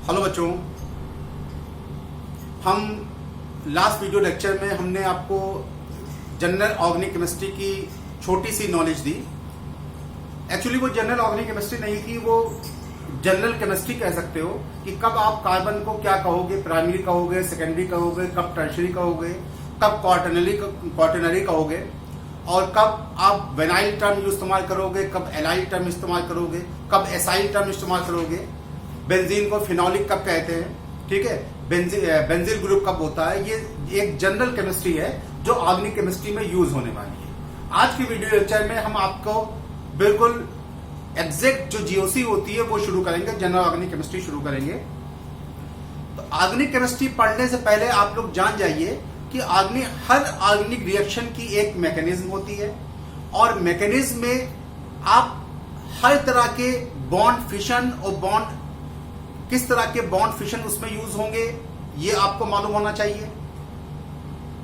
Hello बच्चों, हम last video lecture में हमने आपको जनरल ऑर्गेनिक केमिस्ट्री की छोटी सी नॉलेज दी। एक्चुअली वो जनरल ऑर्गेनिक केमिस्ट्री नहीं थी, वो जनरल केमिस्ट्री कह सकते हो कि कब आप कार्बन को क्या कहोगे, प्राइमरी कहोगे, सेकेंडरी कहोगे, कब टर्शियरी कहोगे, कब क्वार्टरनरी कहोगे, और कब आप वेनाइल टर्म इस्तेमाल करोगे, कब एलाइल टर्म इस्तेमाल करोगे, कब एसाइल टर्म इस्तेमाल करोगे, बेंजीन को फिनोलिक कब कहते हैं, ठीक है, बेंजील ग्रुप कब होता है। ये एक जनरल केमिस्ट्री है जो ऑर्गेनिक केमिस्ट्री में यूज होने वाली है। आज की वीडियो लेक्चर में हम आपको बिल्कुल एग्जैक्ट जो जीओसी होती है वो शुरू करेंगे, जनरल ऑर्गेनिक केमिस्ट्री शुरू करेंगे। तो ऑर्गेनिक केमिस्ट्री पढ़ने से पहले आप लोग जान जाइए कि हर ऑर्गेनिक रिएक्शन की एक मैकेनिज्म होती है, और मैकेनिज्म में आप हर तरह के बॉन्ड फिशन और बॉन्ड किस तरह के बॉन्ड फिशन उसमें यूज होंगे ये आपको मालूम होना चाहिए।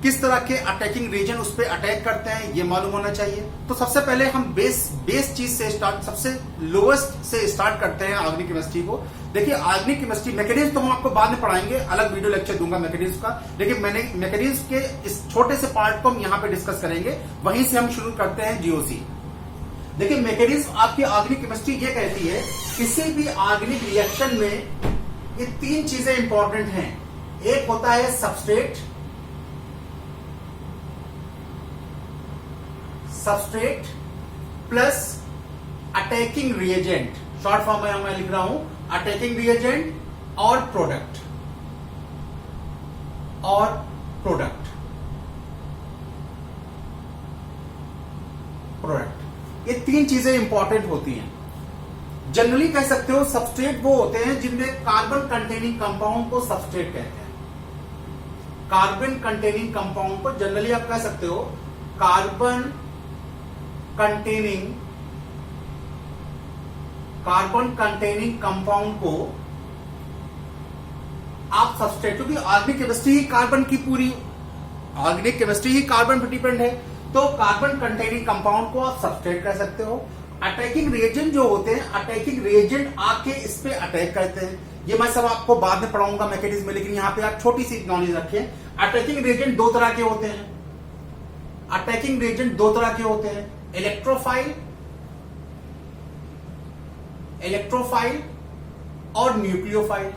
किस तरह के अटैकिंग रीजन उस पर अटैक करते हैं ये मालूम होना चाहिए। तो सबसे पहले हम बेस चीज से स्टार्ट, सबसे लोएस्ट से स्टार्ट करते हैं ऑर्गेनिक केमिस्ट्री को। देखिए, ऑर्गेनिक केमिस्ट्री मैकेनिज्म तो हम आपको बाद में पढ़ाएंगे, अलग वीडियो लेक्चर दूंगा मैकेनिज्म का, लेकिन मैकेनिज्म के इस छोटे से पार्ट को हम यहां पे डिस्कस करेंगे। वहीं से हम शुरू करते हैं जीओसी। देखिए, मैकेनिज्म आपकी ऑर्गेनिक केमिस्ट्री ये कहती है किसी भी ऑर्गेनिक रिएक्शन में ये तीन चीजें इंपॉर्टेंट हैं। एक होता है substrate plus attacking reagent, short form में मैं लिख रहा हूं अटैकिंग रिएजेंट और प्रोडक्ट ये तीन चीजें इंपॉर्टेंट होती हैं। जनरली कह सकते हो सबस्ट्रेट वो होते हैं जिनमें कार्बन कंटेनिंग कंपाउंड को सबस्ट्रेट कहते हैं। कार्बन कंटेनिंग कंपाउंड को जनरली आप कह सकते हो कार्बन कंटेनिंग कंपाउंड को आप सबस्ट्रेट, क्योंकि ऑर्गेनिक केमिस्ट्री ही कार्बन की पूरी ऑर्गेनिक केमिस्ट्री ही कार्बन पर डिपेंड है, तो कार्बन कंटेनिंग कंपाउंड को आप सबस्ट्रेट कह सकते हो। अटैकिंग रिएजेंट जो होते हैं, अटैकिंग रिएजेंट आके इस पे अटैक करते हैं। ये मैं सब आपको बाद में पढ़ाऊंगा मैकेनिज्म में, लेकिन यहां पे आप छोटी सी नॉलेज रखें। अटैकिंग रिएजेंट दो तरह के होते हैं। अटैकिंग रिएजेंट दो तरह के होते हैं, इलेक्ट्रोफाइल और न्यूक्लियोफाइल।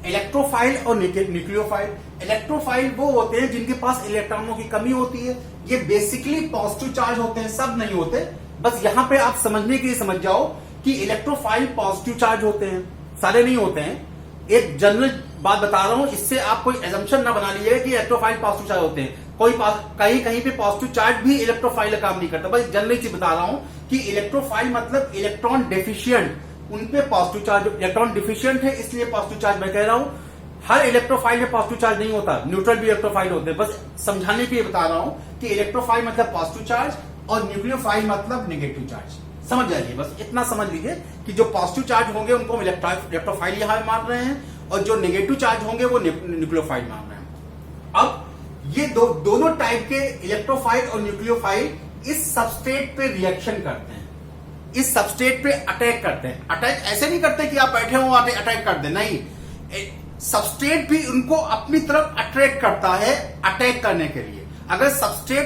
इलेक्ट्रोफाइल और न्यूक्लियोफाइल। इलेक्ट्रोफाइल वो होते हैं जिनके पास इलेक्ट्रॉनों की कमी होती है। ये बेसिकली पॉजिटिव चार्ज होते हैं, सब नहीं होते। बस यहां पे आप समझने के लिए समझ जाओ कि इलेक्ट्रोफाइल पॉजिटिव चार्ज होते हैं, सारे नहीं होते हैं। एक जनरल बात बता रहा हूं, इससे आप कोई एजम्पशन ना बना लीजिए कि इलेक्ट्रोफाइल पॉजिटिव चार्ज होते हैं। कहीं पे पॉजिटिव चार्ज भी इलेक्ट्रोफाइल का काम नहीं करता। बस जनरली चीज बता रहा हूं कि इलेक्ट्रोफाइल मतलब इलेक्ट्रॉन डेफिशिएंट, उनपे पॉजिटिव चार्ज, इलेक्ट्रॉन डिफिशिएंट है इसलिए पॉजिटिव चार्ज मैं कह रहा हूं। हर इलेक्ट्रोफाइल में पॉजिटिव चार्ज नहीं होता, न्यूट्रल भी इलेक्ट्रोफाइल होते हैं। बस समझाने के लिए बता रहा हूं कि इलेक्ट्रोफाइल मतलब पॉजिटिव चार्ज और न्यूक्लियोफाइल मतलब नेगेटिव चार्ज। समझ जाइए, बस इतना समझ लीजिए कि जो पॉजिटिव चार्ज होंगे उनको हम इलेक्ट्रोफाइल यहां मान रहे हैं, और जो नेगेटिव चार्ज होंगे वो न्यूक्लियोफाइल मान रहे हैं। अब ये दोनों टाइप के इलेक्ट्रोफाइल और न्यूक्लियोफाइल इस सबस्ट्रेट पे रिएक्शन करते हैं, इस सबस्ट्रेट पे अटैक करते हैं। अटैक ऐसे नहीं करते कि आप बैठे हो अटैक कर दे, नहीं, सबस्ट्रेट भी उनको अपनी तरफ अट्रैक्ट करता है अटैक करने के लिए। अगर सबस्ट्रेट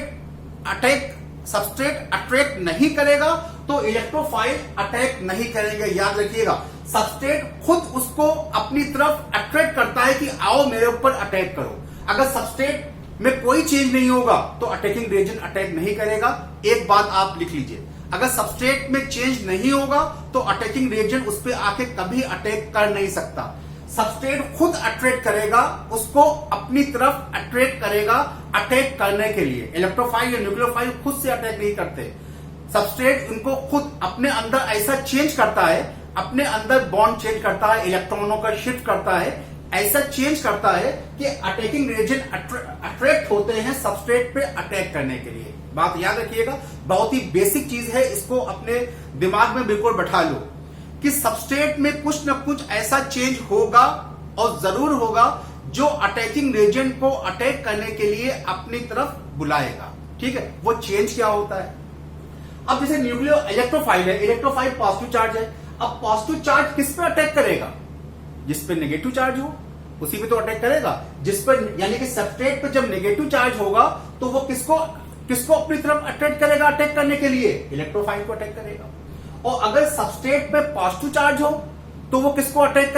अट्रैक्ट नहीं करेगा तो इलेक्ट्रोफाइल अटैक नहीं करेंगे। याद रखिएगा, सबस्ट्रेट खुद उसको अपनी तरफ अट्रैक्ट करता है कि आओ मेरे ऊपर अटैक करो। अगर सबस्ट्रेट में कोई चेंज नहीं होगा तो अटैकिंग रिएजेंट अटैक नहीं करेगा। एक बात आप लिख लीजिए, अगर सबस्ट्रेट में चेंज नहीं होगा तो अटैकिंग रिएजेंट उस पर आके कभी अटैक कर नहीं सकता। सबस्ट्रेट खुद अट्रैक्ट करेगा, उसको अपनी तरफ अट्रैक्ट करेगा अटैक करने के लिए। इलेक्ट्रोफाइल या न्यूक्लियोफाइल खुद से अटैक नहीं करते। सबस्ट्रेट उनको खुद अपने अंदर ऐसा चेंज करता है, अपने अंदर बॉन्ड चेंज करता है, इलेक्ट्रॉनों का शिफ्ट करता है, ऐसा चेंज करता है कि अटैकिंग रिएजेंट अट्रैक्ट होते हैं सबस्ट्रेट पे अटैक करने के लिए। बात याद रखिएगा, बहुत ही बेसिक चीज है, इसको अपने दिमाग में बिल्कुल बैठा लो कि सबस्ट्रेट में कुछ न कुछ ऐसा चेंज होगा और जरूर होगा जो अटैकिंग रिएजेंट को अटैक करने के लिए अपनी तरफ बुलाएगा। ठीक है, वो चेंज क्या होता है? अब जैसे न्यूक्लियो इलेक्ट्रोफाइल है, इलेक्ट्रोफाइल पॉजिटिव चार्ज है। अब पॉजिटिव चार्ज किस पे अटैक करेगा? जिस पे नेगेटिव चार्ज हो उसी पे तो अटैक करेगा। जिस पर यानी कि सबस्ट्रेट पे जब नेगेटिव चार्ज होगा तो वो किसको अपनी तरफ अट्रैक्ट करेगा? अटैक करने के लिए इलेक्ट्रोफाइल को अटैक करेगा। और अगर सबस्ट्रेट पे पॉजिटिव चार्ज हो तो वो किसको अट्रैक्ट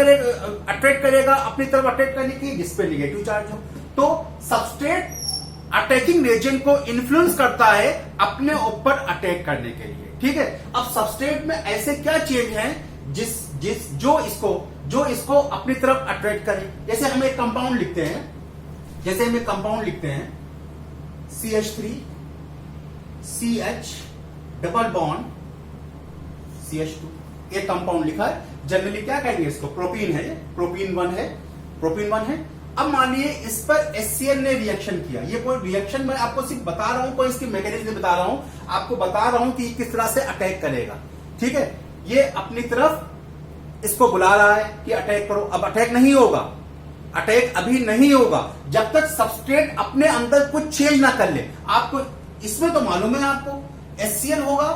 करेगा अपनी तरफ अटैक करने की? जिस पे नेगेटिव चार्ज हो। तो सबस्ट्रेट अटैकिंग एजेंट को इन्फ्लुएंस करता है अपने ऊपर अटैक करने के लिए। ठीक है, अब सबस्ट्रेट में ऐसे क्या चेंज है जो इसको अपनी तरफ अट्रैक्ट करे। जैसे हम एक कंपाउंड लिखते हैं, CH3 CH double bond CH2, एक कंपाउंड लिखा है। जनरली क्या कहेंगे इसको? प्रोपीन है, प्रोपीन 1 है। अब मानिए इस पर HCl ने रिएक्शन किया। ये कोई रिएक्शन मैं आपको सिर्फ बता रहा हूं, कोई इसकी मैकेनिज्म नहीं बता रहा हूं, आपको बता रहा हूं कि किस तरह से अटैक करेगा। ठीक है, ये अपनी तरफ इसको बुला रहा है कि अटैक करो। अब अटैक नहीं होगा, अटैक अभी नहीं होगा जब तक सबस्ट्रेट अपने अंदर कुछ चेंज ना कर ले। आपको इसमें तो मालूम है आपको HCl होगा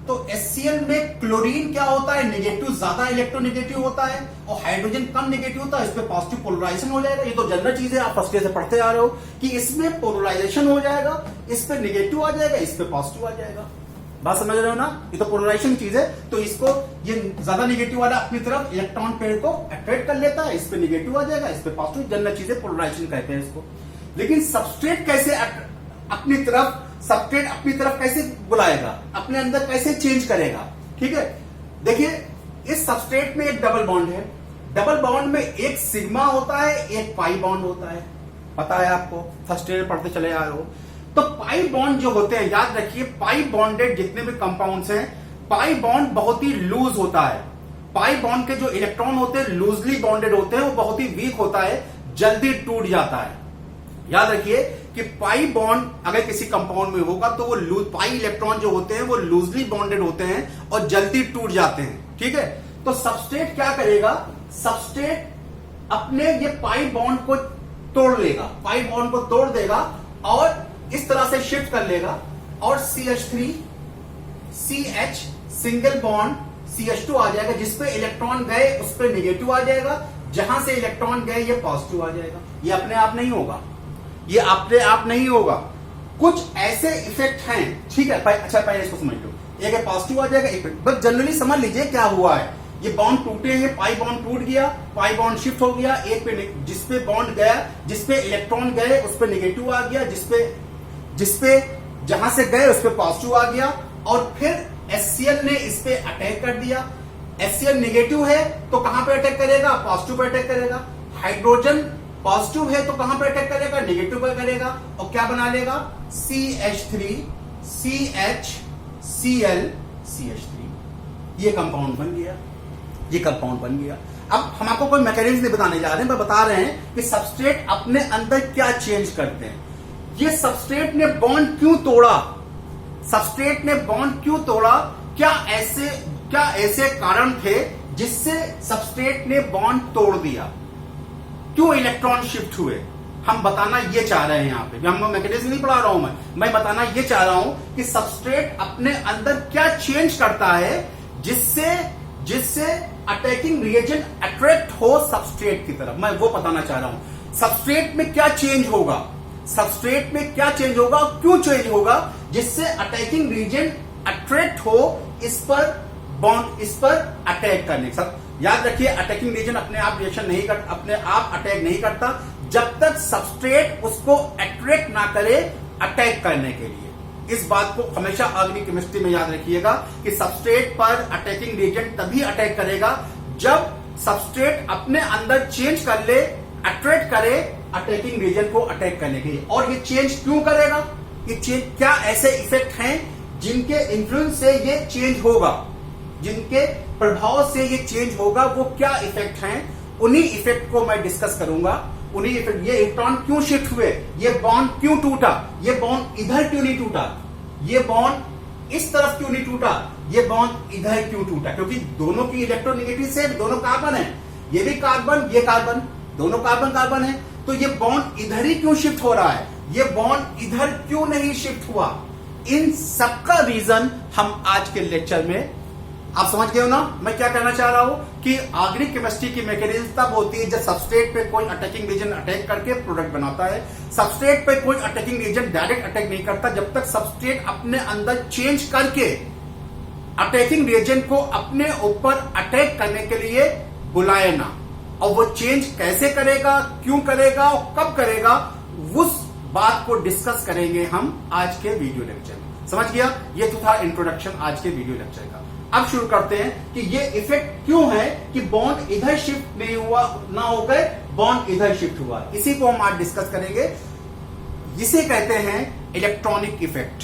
तो HCl में क्लोरीन क्या होता है? नेगेटिव, ज्यादा इलेक्ट्रोनेगेटिव होता है और हाइड्रोजन कम नेगेटिव होता है। इस पे पॉजिटिव पोलराइजेशन हो जाएगा। ये तो जनरल चीज है, आप फर्स्ट ईयर से पढ़ते आ रहे हो कि इसमें पोलराइजेशन हो जाएगा, इस पे नेगेटिव आ जाएगा, इस पे पॉजिटिव आ जाएगा। बात समझ रहे हो ना? ये तो पोलराइजेशन चीज है। तो इसको ये ज्यादा नेगेटिव वाला अपनी तरफ इलेक्ट्रॉन पेड़ को अट्रैक्ट कर लेता है, इस पे नेगेटिव आ जाएगा, इस पे पॉजिटिव। जनरल चीज है, पोलराइजेशन कहते हैं इसको। लेकिन सबस्ट्रेट कैसे सबस्ट्रेट अपनी तरफ कैसे बुलाएगा, अपने अंदर कैसे चेंज करेगा? ठीक है, देखिए इस सबस्ट्रेट में एक डबल बॉन्ड है। डबल बॉन्ड में एक सिग्मा होता है, एक पाई बॉन्ड होता है। पता है आपको, फर्स्ट ईयर पढ़ते चले आ रहे हो। तो पाई बॉन्ड जो होते हैं, याद रखिए पाई बॉन्डेड जितने भी कंपाउंड्स हैं, पाई बॉन्ड बहुत ही लूज होता है। पाई बॉन्ड के जो इलेक्ट्रॉन होते हैं लूजली बॉन्डेड होते हैं, वो बहुत ही वीक होता है, जल्दी टूट जाता है। याद रखिए कि पाई बॉन्ड अगर किसी कंपाउंड में होगा तो वो पाई इलेक्ट्रॉन जो होते हैं वो लूजली बॉन्डेड होते हैं और जल्दी टूट जाते हैं। ठीक है, तो सबस्ट्रेट क्या करेगा? सबस्ट्रेट अपने ये पाई बॉन्ड को तोड़ लेगा, पाई बॉन्ड को तोड़ देगा और इस तरह से शिफ्ट कर लेगा और CH3 CH single bond CH2 आ जाएगा। जिसपे इलेक्ट्रॉन गए उस पर नेगेटिव आ जाएगा, जहां से इलेक्ट्रॉन गए ये पॉजिटिव आ जाएगा। ये अपने आप नहीं होगा, ये अपने आप नहीं होगा, कुछ ऐसे इफेक्ट हैं। ठीक है, अच्छा पहले इसको समझ लो। एक है पॉजिटिव आ जाएगा, एक बस जनरली समझ लीजिए क्या हुआ है। ये बॉन्ड टूटे हैं, पाई बॉन्ड टूट गया, पाई बॉन्ड शिफ्ट हो गया, एक पे जिसपे बॉन्ड गया, जिसपे इलेक्ट्रॉन गए उस पे नेगेटिव आ गया, जिसपे जहां से गए उस पे पॉजिटिव आ गया और फिर HCl ने इस पे अटैक कर दिया। HCl नेगेटिव है तो कहां पे अटैक करेगा? पॉजिटिव पे अटैक करेगा। हाइड्रोजन पॉजिटिव है तो कहां पे अटैक करेगा? नेगेटिव पे करेगा और क्या बना लेगा? CH3 CH Cl CH3। ये कंपाउंड बन गया। अब हम आपको कोई मैकेनिज्म नहीं बताने जा रहे हैं, बता रहे हैं कि सबस्ट्रेट अपने अंदर क्या चेंज करते हैं। ये सबस्ट्रेट ने बॉन्ड क्यों तोड़ा? क्या ऐसे कारण थे जिससे सबस्ट्रेट ने बॉन्ड तोड़ दिया? क्यों इलेक्ट्रॉन शिफ्ट हुए? हम बताना ये चाह रहे हैं यहाँ पे। हम मैकेनिज्म नहीं पढ़ा रहा हूं, मैं बताना ये चाह रहा हूं कि सबस्ट्रेट अपने अंदर क्या चेंज करता है जिससे अटैकिंग रिएजेंट अट्रैक्ट हो सबस्ट्रेट की तरफ। मैं वो बताना चाह रहा हूं। सबस्ट्रेट में क्या चेंज होगा, क्यों चेंज होगा, जिससे अटैकिंग रिएजेंट अट्रैक्ट हो इस पर अटैक करने। याद रखिए अटैकिंग रिएजेंट अपने आप अटैक नहीं करता जब तक सबस्ट्रेट उसको अट्रैक्ट ना करे अटैक करने के लिए। इस बात को हमेशा ऑर्गेनिक केमिस्ट्री में याद रखिएगा कि सबस्ट्रेट पर अटैकिंग रिएजेंट तभी अटैक करेगा जब सबस्ट्रेट अपने अंदर चेंज कर ले, अट्रैक्ट करे अटैकिंग रिएजेंट को अटैक करने के लिए। और ये चेंज क्यों करेगा? ये चेंज क्या ऐसे इफेक्ट हैं जिनके इन्फ्लुएंस से ये चेंज होगा, जिनके प्रभाव से ये चेंज होगा, वो क्या इफेक्ट हैं? उन्हीं इफेक्ट को मैं डिस्कस करूंगा। उन्हीं इफेक्ट, ये इलेक्ट्रॉन क्यों शिफ्ट हुए, ये बॉन्ड क्यों टूटा, ये बॉन्ड इधर क्यों नहीं टूटा, ये बॉन्ड इस तरफ क्यों नहीं टूटा, ये बॉन्ड इधर क्यों टूटा? क्योंकि दोनों की इलेक्ट्रोनेगेटिव सेम, दोनों कार्बन है, ये भी कार्बन ये कार्बन, दोनों कार्बन है, तो ये बॉन्ड इधर ही क्यों शिफ्ट हो रहा है, ये बॉन्ड इधर क्यों नहीं शिफ्ट हुआ? इन सबका रीजन हम आज के लेक्चर में, आप समझ गए हो ना मैं क्या कहना चाह रहा हूं, कि ऑर्गेनिक केमिस्ट्री की मैकेनिज्म तब होती है जब सबस्ट्रेट पे कोई अटैकिंग रीजन अटैक करके प्रोडक्ट बनाता है। सबस्ट्रेट पे कोई अटैकिंग रीजन डायरेक्ट अटैक नहीं करता जब तक सबस्ट्रेट अपने अंदर चेंज करके अटैकिंग रीजन को अपने ऊपर अटैक करने के लिए बुलाए ना। और वो चेंज कैसे करेगा, क्यों करेगा और कब करेगा, उस बात को डिस्कस करेंगे हम आज के वीडियो लेक्चर में। समझ गया? ये तो था इंट्रोडक्शन आज के वीडियो लेक्चर का। अब शुरू करते हैं कि ये इफेक्ट क्यों है कि बॉन्ड इधर शिफ्ट नहीं हुआ, ना होकर बॉन्ड इधर शिफ्ट हुआ। इसी को हम आज डिस्कस करेंगे। जिसे कहते हैं इलेक्ट्रॉनिक इफेक्ट।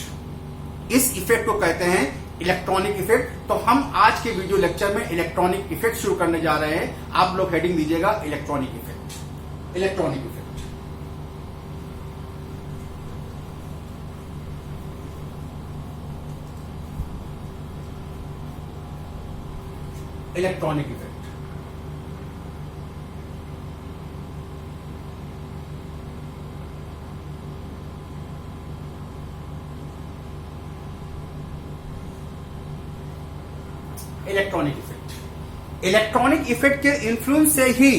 इस इफेक्ट को कहते हैं इलेक्ट्रॉनिक इफेक्ट। तो हम आज के वीडियो लेक्चर में इलेक्ट्रॉनिक इफेक्ट शुरू करने जा रहे हैं। आप लोग हेडिंग दीजिएगा electronic effect. Electronic effect, electronic effect. Electronic effect, electronic effect के इन्फ्लुएंस से ही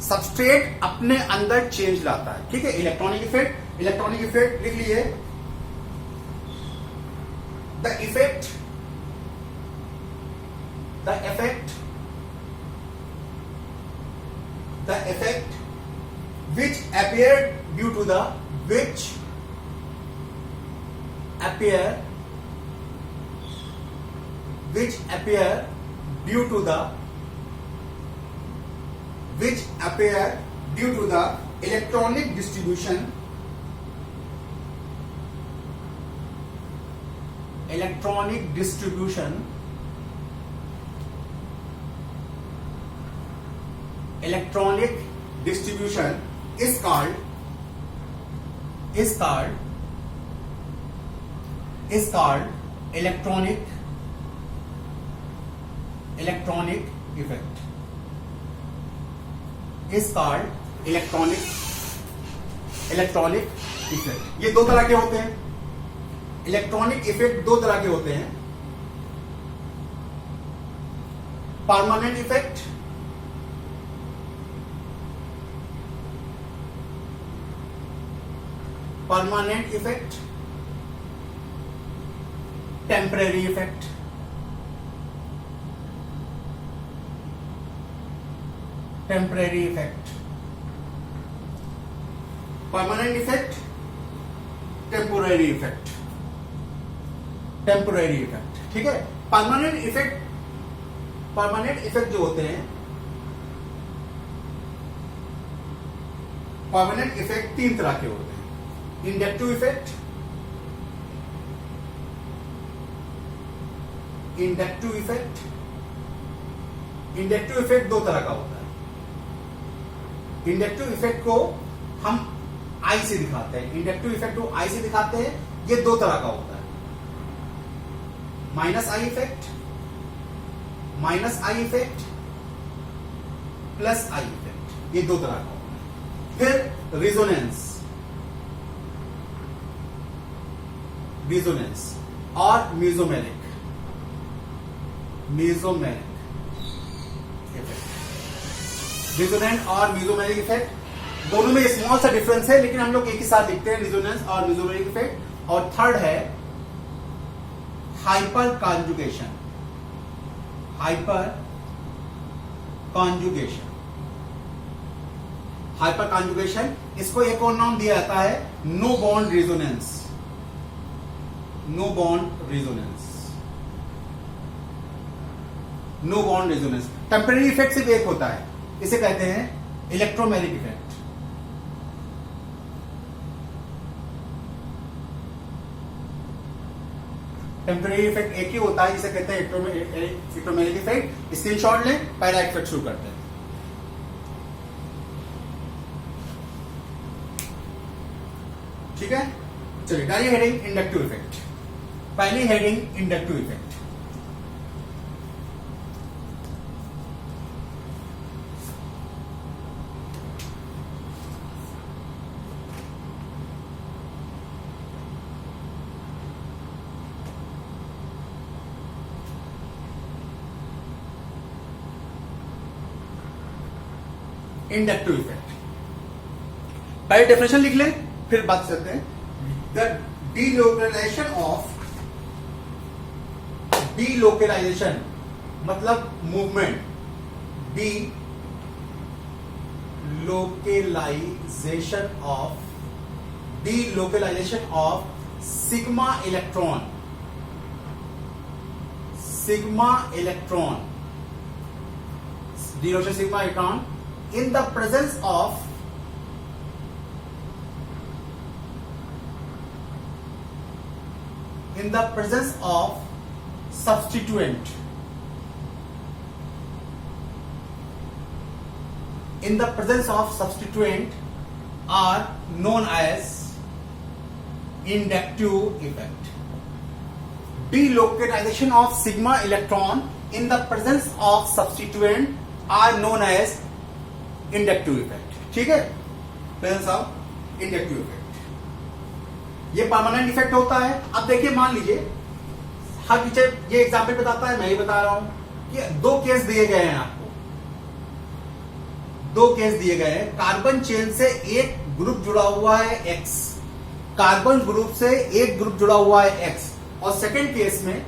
सबस्ट्रेट अपने अंदर चेंज लाता है। ठीक है, इलेक्ट्रॉनिक इफेक्ट। इलेक्ट्रॉनिक इफेक्ट लिख लीजिए, the effect, the effect which appeared due to the which appear due to the electronic distribution is called electronic effect. Is called electronic effect. ये दो तरह के होते हैं। इलेक्ट्रॉनिक इफेक्ट दो तरह के होते हैं, permanent effect, temporary effect. Permanent effect, temporary effect. ठीक है, परमानेंट इफेक्ट जो होते हैं, परमानेंट इफेक्ट तीन तरह के होते हैं। इंडक्टिव इफेक्ट, इंडक्टिव इफेक्ट दो तरह का होता है। इंडक्टिव इफेक्ट को हम आई से दिखाते हैं। ये दो तरह का होता है, minus I effect, plus I effect. ये दो तरह का होता है। फिर रिजोनेंस और म्यूजोमेरिक इफेक्ट। रिजोनेंट और म्यूजोमेरिक इफेक्ट दोनों में स्मॉल सा डिफरेंस है, लेकिन हम लोग एक ही साथ लिखते हैं, रिजोनेंस और म्यूजोमेरिक इफेक्ट। और थर्ड है हाइपर कॉन्जुगेशन। इसको एक और नाम दिया जाता है no bond resonance. Temporary effect सिर्फ एक होता है, इसे कहते हैं इलेक्ट्रोमेरिक इफेक्ट। टेम्परेरी इफेक्ट एक ही होता है, जिसे कहते हैं इलेक्ट्रोमेरिक इफेक्ट। स्क्रीनशॉट लें, पहला इफेक्ट शुरू करते हैं। ठीक है, चलिए डालिए हेडिंग इंडक्टिव इफेक्ट। पहली heading inductive effect. Inductive effect. पहले डेफिनेशन लिख लें, फिर बात करते हैं। द डीलोकलाइजेशन मतलब movement, delocalization of sigma electron delocation sigma electron in the presence of substituent are known as inductive effect. Delocalization of sigma electron in the presence of substituent are known as inductive effect. ठीक है, presence of inductive effect, ये permanent effect होता है। अब देखिए, मान लीजिए हर teacher ये एग्जाम्पल बताता है, मैं ही बता रहा हूं कि दो केस दिए गए हैं आपको, दो केस दिए गए हैं। कार्बन चेन से एक ग्रुप जुड़ा हुआ है X, कार्बन ग्रुप से एक ग्रुप जुड़ा हुआ है X, और सेकेंड केस में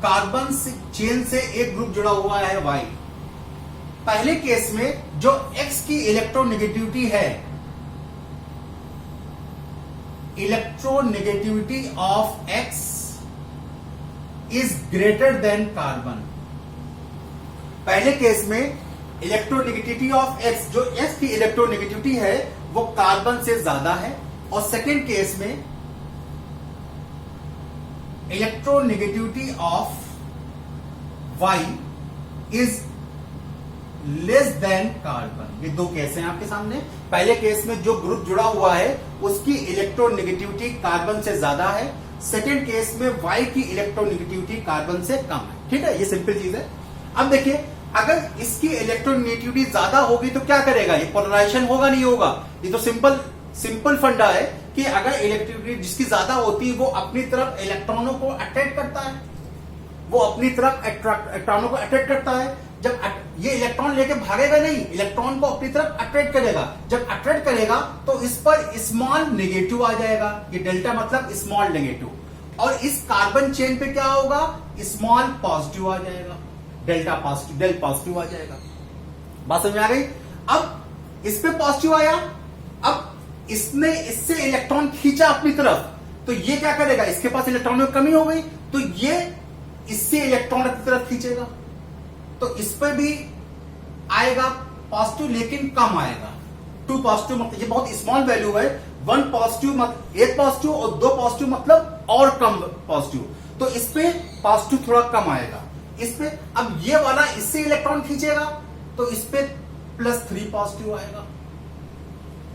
कार्बन चेन से एक ग्रुप जुड़ा हुआ है Y। पहले केस में जो X की इलेक्ट्रोनेगेटिविटी है, electronegativity of X is greater than carbon. पहले केस में इलेक्ट्रोनेगेटिविटी ऑफ X, जो X की इलेक्ट्रोनेगेटिविटी है वो कार्बन से ज्यादा है, और सेकेंड केस में electronegativity of Y is less than carbon. ये दो केस हैं आपके सामने। पहले केस में जो ग्रुप जुड़ा हुआ है उसकी इलेक्ट्रोनेगेटिविटी कार्बन से ज्यादा है, सेकेंड केस में Y की इलेक्ट्रोनेगेटिविटी कार्बन से कम है। ठीक है, ये सिंपल चीज है। अब देखिए, अगर इसकी इलेक्ट्रोनेगेटिविटी ज्यादा होगी तो क्या करेगा, ये पोलराइजेशन होगा नहीं होगा। ये तो सिंपल फंडा है कि अगर इलेक्ट्रिसिटी जिसकी ज्यादा होती है वो अपनी तरफ इलेक्ट्रॉनों को अट्रैक्ट करता है, वो अपनी तरफ इलेक्ट्रॉनों को अट्रैक्ट करता है। जब ये इलेक्ट्रॉन लेके भागेगा नहीं, इलेक्ट्रॉन को अपनी तरफ अट्रैक्ट करेगा। जब अट्रैक्ट करेगा तो इस पर स्मॉल नेगेटिव आ जाएगा, ये डेल्टा मतलब स्मॉल नेगेटिव, और इस कार्बन चेन पे क्या होगा, स्मॉल पॉजिटिव आ जाएगा, डेल्टा पॉजिटिव, डेल पॉजिटिव आ जाएगा। बात समझ में आ गई। अब इस पे पॉजिटिव आया, अब इसने इससे इलेक्ट्रॉन खींचा अपनी तरफ, तो ये क्या करेगा, इसके पास इलेक्ट्रॉन में कमी हो गई तो ये इससे इलेक्ट्रॉन अपनी तरफ खींचेगा, तो इस पर भी आएगा पॉजिटिव लेकिन कम आएगा। 2 पॉजिटिव मतलब ये बहुत स्मॉल वैल्यू है, 1 पॉजिटिव मतलब 1 पॉजिटिव और 2 पॉजिटिव मतलब और कम पॉजिटिव, तो इस पे पॉजिटिव थोड़ा कम आएगा। इस पे अब ये वाला इससे इलेक्ट्रॉन खींचेगा तो इस पे +3 पॉजिटिव आएगा,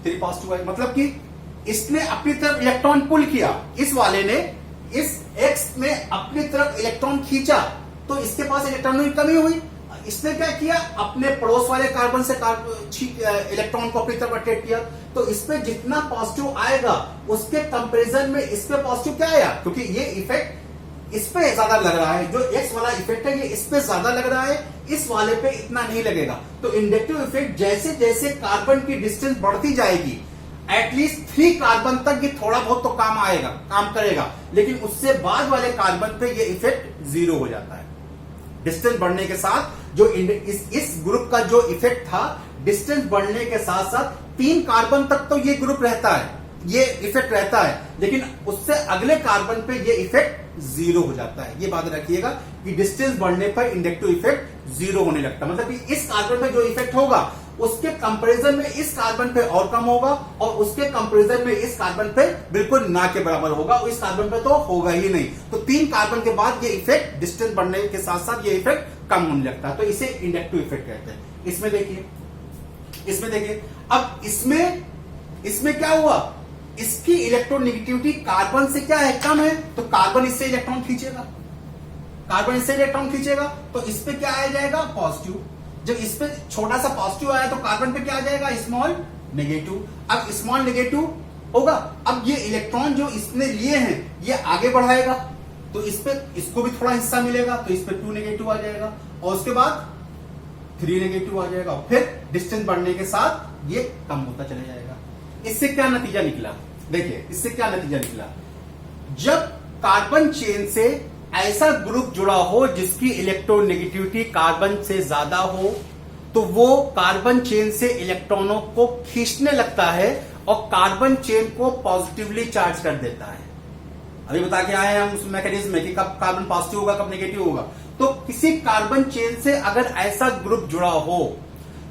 3 पॉजिटिव आएगा, मतलब कि इसने अपनी तरफ इलेक्ट्रॉन पुल किया, इस वाले ने, इस X ने अपनी तरफ इलेक्ट्रॉन खींचा तो इसके पास इलेक्ट्रॉनों की कमी हुई। इसने क्या किया, अपने पड़ोस वाले कार्बन से इलेक्ट्रॉन को अपनी तरफ अट्रैक्ट किया, तो इस पे जितना पॉजिटिव आएगा उसके कंपैरिजन में इस पे पॉजिटिव क्या आया, क्योंकि ये इफेक्ट इस पे ज्यादा लग रहा है, जो X वाला इफेक्ट है ये इस पे ज्यादा लग रहा है, इस वाले पे इतना नहीं लगेगा। तो इंडक्टिव इफेक्ट जैसे जैसे कार्बन की डिस्टेंस बढ़ती जाएगी, एटलीस्ट 3 कार्बन तक ये थोड़ा बहुत तो काम करेगा, लेकिन उससे बाद वाले कार्बन पे ये इफेक्ट 0 हो जाता है। डिस्टेंस बढ़ने के साथ जो इस ग्रुप का जो इफेक्ट था, डिस्टेंस बढ़ने के साथ साथ 3 कार्बन तक तो ये ग्रुप रहता है, ये इफेक्ट रहता है, लेकिन उससे अगले कार्बन पे ये इफेक्ट 0 हो जाता है। ये बात रखिएगा कि डिस्टेंस बढ़ने पर इंडक्टिव इफेक्ट 0 होने लगता है, मतलब कि इस कार्बन पे जो इफेक्ट होगा उसके कंपैरिजन में इस कार्बन पे और कम होगा, और उसके कंपैरिजन में इस कार्बन पे बिल्कुल ना के बराबर होगा, और इस कार्बन पे तो होगा ही नहीं। तो 3 कार्बन के बाद ये इफेक्ट डिस्टेंस बढ़ने के साथ साथ ये इफेक्ट कम होने लगता है, तो इसे इंडक्टिव इफेक्ट कहते हैं। इसमें देखिए, अब इसमें क्या हुआ, इसकी इलेक्ट्रोनेगेटिविटी कार्बन से क्या है, कम है, तो कार्बन इससे इलेक्ट्रॉन खींचेगा, तो इस पे क्या आ जाएगा, पॉजिटिव। जब इस पे छोटा सा पॉजिटिव आया तो कार्बन पे क्या आ जाएगा, स्मॉल नेगेटिव। अब स्मॉल नेगेटिव होगा, अब ये इलेक्ट्रॉन जो इसने लिए हैं ये आगे बढ़ाएगा, तो इस पे इसको भी थोड़ा हिस्सा मिलेगा, तो इस पे 2 नेगेटिव आ जाएगा, और उसके बाद 3 नेगेटिव आ जाएगा, फिर डिस्टेंस बढ़ने के साथ ये कम होता चला जाएगा। इससे क्या नतीजा निकला, देखिए इससे क्या नतीजा निकला, जब कार्बन चेन से ऐसा ग्रुप जुड़ा हो जिसकी इलेक्ट्रोनेगेटिविटी कार्बन से ज्यादा हो, तो वो कार्बन चेन से इलेक्ट्रॉनों को खींचने लगता है और कार्बन चेन को पॉजिटिवली चार्ज कर देता है। अभी बता के आए हैं हम उस मैकेनिज्म में कि कब कार्बन पॉजिटिव होगा कब नेगेटिव होगा। तो किसी कार्बन चेन से अगर ऐसा ग्रुप जुड़ा हो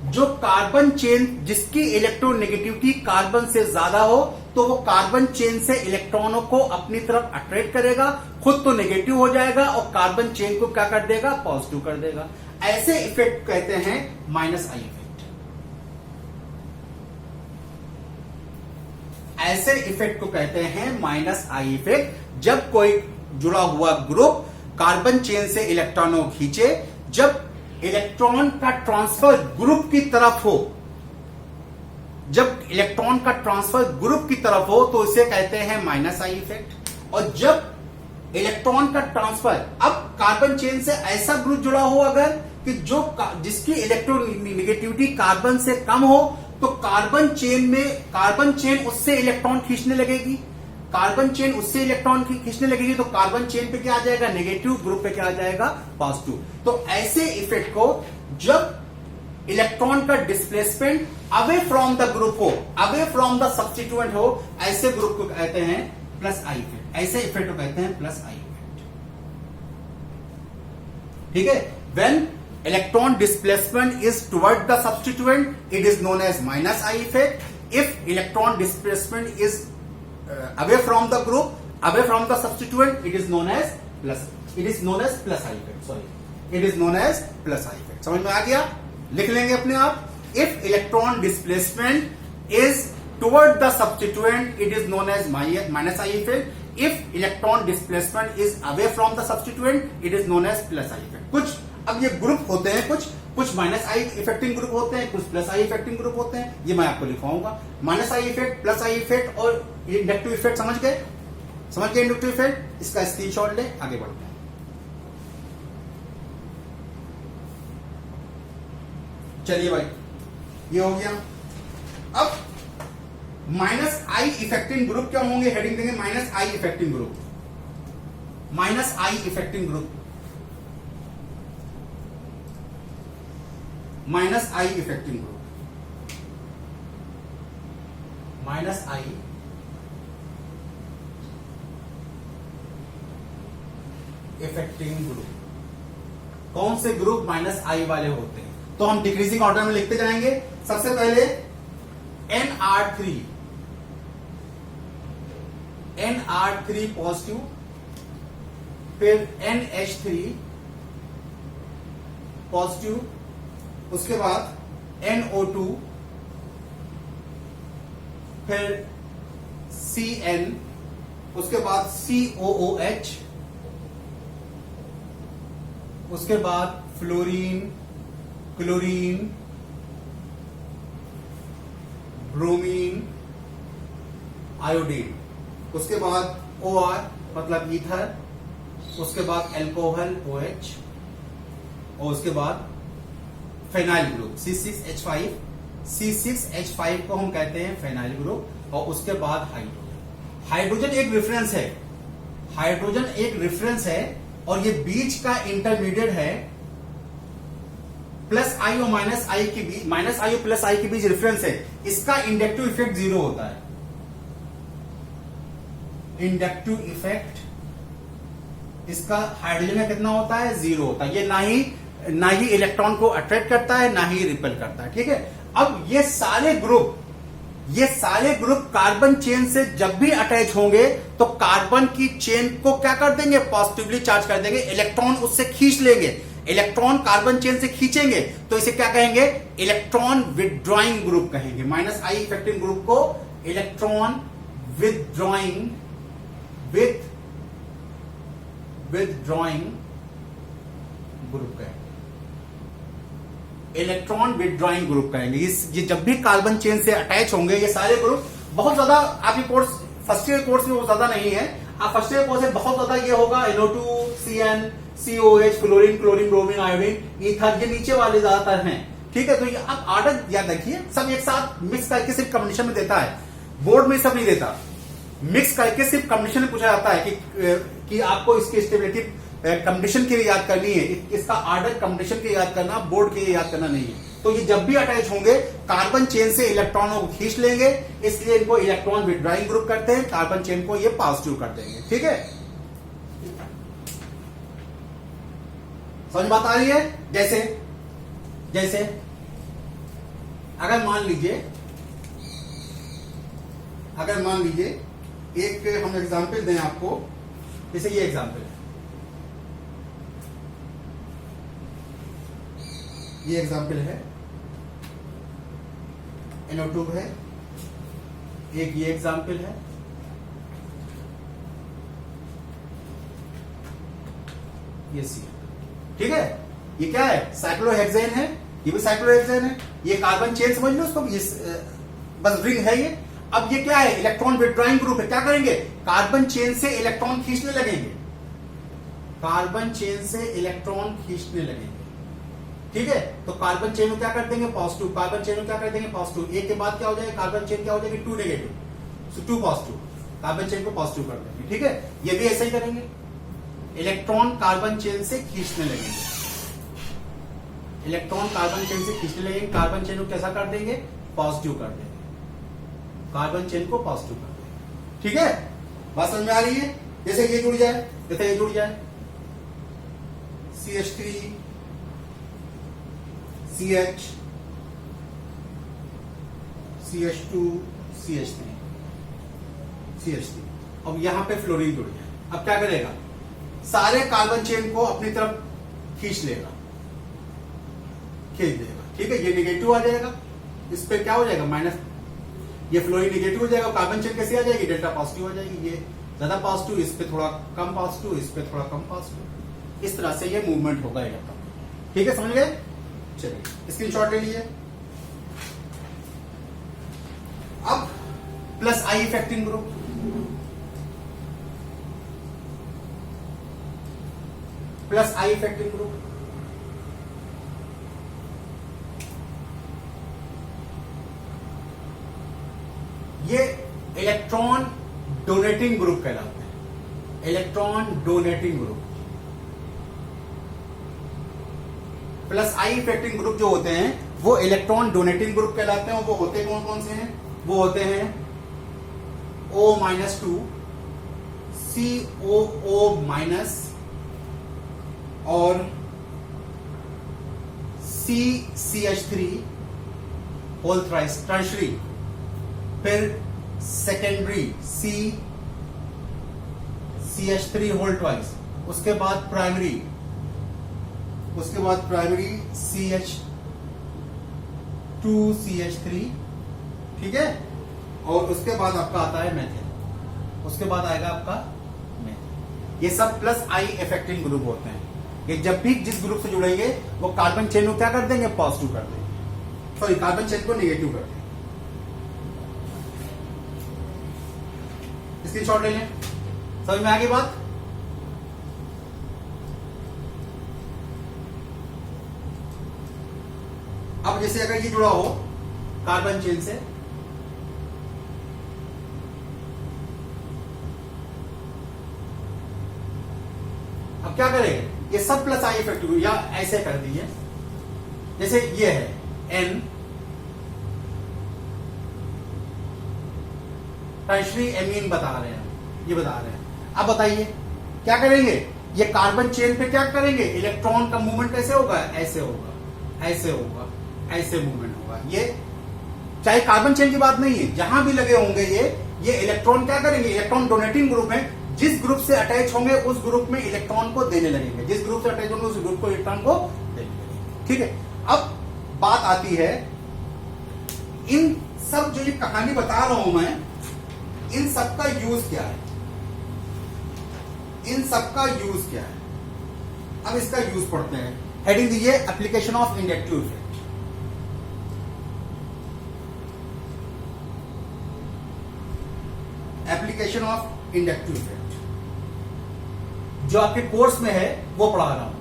जो कार्बन चेन जिसकी इलेक्ट्रोनेगेटिविटी कार्बन से ज्यादा हो, तो वो कार्बन चेन से इलेक्ट्रॉनों को अपनी तरफ अट्रैक्ट करेगा, खुद तो नेगेटिव हो जाएगा और कार्बन चेन को क्या कर देगा, पॉजिटिव कर देगा। ऐसे इफेक्ट कहते हैं माइनस आई इफेक्ट। ऐसे इफेक्ट को कहते हैं माइनस आई इफेक्ट। जब कोई जुड़ा हुआ ग्रुप कार्बन चेन से इलेक्ट्रॉनों को खींचे, जब इलेक्ट्रॉन का ट्रांसफर ग्रुप की तरफ हो, जब इलेक्ट्रॉन का ट्रांसफर ग्रुप की तरफ हो तो इसे कहते हैं माइनस आई इफेक्ट। और जब इलेक्ट्रॉन का ट्रांसफर अब कार्बन चेन से ऐसा ग्रुप जुड़ा हो अगर कि जो जिसकी इलेक्ट्रोनेगेटिविटी कार्बन से कम हो, तो कार्बन चेन उससे इलेक्ट्रॉन खींचने लगेगी, कार्बन चेन उससे इलेक्ट्रॉन खींचने लगेगी, तो कार्बन चेन पे क्या आ जाएगा, नेगेटिव, ग्रुप पे क्या आ जाएगा, पॉजिटिव। तो ऐसे इफेक्ट को जब इलेक्ट्रॉन का displacement away from the group हो, अवे फ्रॉम द सब्स्टिट्यूएंट हो, ऐसे ग्रुप को कहते हैं प्लस आई इफेक्ट। ऐसे इफेक्ट को कहते हैं प्लस आई इफेक्ट। ठीक है, when electron displacement is toward the substituent, it is known as minus I effect. If electron displacement is away from the group, away from the substituent, it is known as plus. It is known as plus I effect. Sorry, it is known as plus I effect. समझ में आ गया? लिख लेंगे अपने आप. If electron displacement is toward the substituent, it is known as minus I effect. If electron displacement is away from the substituent, it is known as plus I effect. कुछ अब ये ग्रुप होते हैं, कुछ माइनस आई इफेक्टिंग ग्रुप होते हैं, कुछ plus आई effecting group होते हैं। ये मैं आपको लिखवाऊंगा, minus I effect, plus I effect और इंडक्टिव इफेक्ट। समझ गए इंडक्टिव इफेक्ट? इसका स्क्रीनशॉट ले, आगे बढ़ते हैं। चलिए भाई, ये हो गया। अब माइनस आई इफेक्टिंग ग्रुप क्या होंगे, हेडिंग देंगे minus I effecting group. Minus I effecting group, minus I effecting group, minus I effecting group. कौन से ग्रुप माइनस आई वाले होते हैं? तो हम डिक्रीजिंग ऑर्डर में लिखते जाएंगे। सबसे पहले NR3, NR3 पॉजिटिव, फिर NH3 पॉजिटिव, उसके बाद NO2, फिर CN, उसके बाद COOH, उसके बाद फ्लोरीन, क्लोरीन, ब्रोमीन, आयोडीन, उसके बाद OR मतलब ईथर, उसके बाद एल्कोहल OH, और उसके बाद फेनाइल ग्रुप C6H5। C6H5 को हम कहते हैं फेनाइल ग्रुप। और उसके बाद हाइड्रोजन। हाइड्रोजन एक रेफरेंस है, हाइड्रोजन एक रेफरेंस है और ये बीच का इंटरमीडिएट है। प्लस आई और माइनस आई के बीच, माइनस आई और प्लस आई के बीच रेफरेंस है। इसका इंडक्टिव इफेक्ट 0 होता है। इंडक्टिव इफेक्ट इसका हाइड्रोजन में कितना होता है, 0 होता है। ये ना ही इलेक्ट्रॉन को अट्रैक्ट करता है, ना ही रिपेल करता है। ठीक है, अब ये सारे ग्रुप कार्बन चेन से जब भी अटैच होंगे तो कार्बन की चेन को क्या कर देंगे, पॉजिटिवली चार्ज कर देंगे, इलेक्ट्रॉन उससे खींच लेंगे। इलेक्ट्रॉन कार्बन चेन से खींचेंगे तो इसे क्या कहेंगे, इलेक्ट्रॉन विथड्रॉइंग ग्रुप कहेंगे। माइनस आई इफेक्टिंग ग्रुप को इलेक्ट्रॉन विथड्रॉइंग ग्रुप कहेंगे, इलेक्ट्रॉन विथड्रॉइंग ग्रुप कहेंगे। ये जब भी कार्बन चेन से अटैच होंगे, ये सारे ग्रुप बहुत ज्यादा आपके कोर्स फर्स्ट ईयर कोर्स में बहुत ज्यादा नहीं है। आप फर्स्ट ईयर कोर्स में बहुत ज्यादा ये होगा NO2 CN, COH, fluorine, chlorine, bromine, iodine, ether, ये नीचे वाले ज्यादातर हैं। ठीक है, तो ये अब ऑर्डर याद रखिए, सब एक साथ मिक्स करके सिर्फ कॉम्बिनेशन में देता है, बोर्ड में सब नहीं देता। मिक्स करके सिर्फ कॉम्बिनेशन में पूछा जाता है कि आपको इसकी स्टेबिलिटी कंडीशन के लिए याद करनी है, इसका ऑर्डर कंडीशन के लिए याद करना, बोर्ड के लिए याद करना नहीं है। तो ये जब भी अटैच होंगे कार्बन चेन से इलेक्ट्रॉनों को खींच लेंगे, इसलिए इनको इलेक्ट्रॉन विथड्राइंग ग्रुप करते हैं, कार्बन चेन को ये पॉजिटिव कर देंगे। ठीक है, समझ बात आ रही है? जैसे अगर मान लीजिए एक हम एग्जांपल दें आपको, जैसे ये एग्जांपल है, ये एग्जांपल है, NO2 है, एक ये एग्जांपल है, ये सी। ठीक है, ये क्या है? साइक्लोहेक्सेन है, ये भी साइक्लोहेक्सेन है, ये कार्बन चेन समझ लो उसको, बस रिंग है ये। अब ये क्या है? इलेक्ट्रॉन विथड्राइंग ग्रुप है। क्या करेंगे? कार्बन चेन से इलेक्ट्रॉन खींचने लगेंगे, कार्बन चेन से इलेक्ट्रॉन खींचने लगेंगे। ठीक है, तो कार्बन चेन को क्या कर देंगे? पॉजिटिव। कार्बन चेन को क्या कर देंगे? पॉजिटिव। एक के बाद क्या हो जाएगा? कार्बन चेन क्या हो जाएगी? 2 नेगेटिव, सो 2 पॉजिटिव। कार्बन चेन को पॉजिटिव कर देंगे। ठीक है, ये भी ऐसा ही करेंगे, इलेक्ट्रॉन कार्बन चेन से खींचने लगेंगे, इलेक्ट्रॉन कार्बन चेन से खींचने लगेंगे। कार्बन चेन को कैसा कर देंगे? पॉजिटिव कर देंगे, कार्बन चेन को पॉजिटिव कर देंगे। ठीक है, बात समझ में आ रही है? जैसे ये जुड़ जाए, CH3 CH, CH2 CH3 CH3। अब यहां पे फ्लोरीन जुड़ गया। अब क्या करेगा? सारे कार्बन चेन को अपनी तरफ खींच देगा। ठीक है, ये नेगेटिव आ जाएगा, इस पे क्या हो जाएगा? माइनस, ये फ्लोरीन नेगेटिव हो जाएगा, कार्बन चेन कैसे आ जाएगी? डेल्टा पॉजिटिव हो जाएगी। ये ज्यादा पॉजिटिव, इस पे थोड़ा कम पॉजिटिव, इस पे थोड़ा कम पॉजिटिव, इस तरह से ये मूवमेंट होगा इलेक्ट्रॉन। ठीक है, समझ गए? चलिए स्क्रीनशॉट ले लीजिए। अब प्लस आई इफेक्टिंग ग्रुप, प्लस आई इफेक्टिंग ग्रुप, ये इलेक्ट्रॉन डोनेटिंग ग्रुप कहलाते हैं, इलेक्ट्रॉन डोनेटिंग ग्रुप। प्लस आई इफेक्टिंग ग्रुप जो होते हैं वो इलेक्ट्रॉन डोनेटिंग ग्रुप कहलाते हैं। वो होते कौन कौन से हैं? वो होते हैं O-2, COO- और CH3 होल थ्राइस टर्शरी, फिर सेकेंडरी CH3 होल ट्वाइस, उसके बाद प्राइमरी CH2 CH3। ठीक है, और उसके बाद आपका आता है मेथिल, उसके बाद आएगा आपका मेथिल। ये सब प्लस आई इफेक्टिंग ग्रुप होते हैं। ये जब भी जिस ग्रुप से जुड़ेंगे वो कार्बन चेन को क्या कर देंगे? पॉजिटिव कर देंगे, सॉरी कार्बन चेन को नेगेटिव कर देंगे। स्क्रीनशॉट ले लें, समझ में आ गई बात? अब जैसे अगर ये जुड़ा हो कार्बन चेन से, अब क्या करेंगे? ये सब प्लस आई इफेक्टिव, या ऐसे कर दीजिए, जैसे ये है N टर्शरी एमीन बता रहे हैं, ये बता रहे हैं। अब बताइए क्या करेंगे? ये कार्बन चेन पे क्या करेंगे? इलेक्ट्रॉन का मूवमेंट कैसे होगा? ऐसे होगा, ऐसे होगा, ऐसे मूवमेंट होगा। ये चाहे कार्बन चेन की बात नहीं है, जहां भी लगे होंगे ये इलेक्ट्रॉन क्या करेंगे? इलेक्ट्रॉन डोनेटिंग ग्रुप है, जिस ग्रुप से अटैच होंगे उस ग्रुप में इलेक्ट्रॉन को देने लगेंगे, जिस ग्रुप से अटैच होंगे उस ग्रुप को इलेक्ट्रॉन को देने लगेंगे। ठीक है, अब बात आती है इन सब जो ये कहानी बता रहा हूं मैं, इन सब का यूज क्या है? इन सब का यूज क्या है? अब इसका यूज पढ़ते हैं। हेडिंग दीजिए application of inductive effect. Application of inductive effect. जो आपके कोर्स में है वो पढ़ा रहा हूं।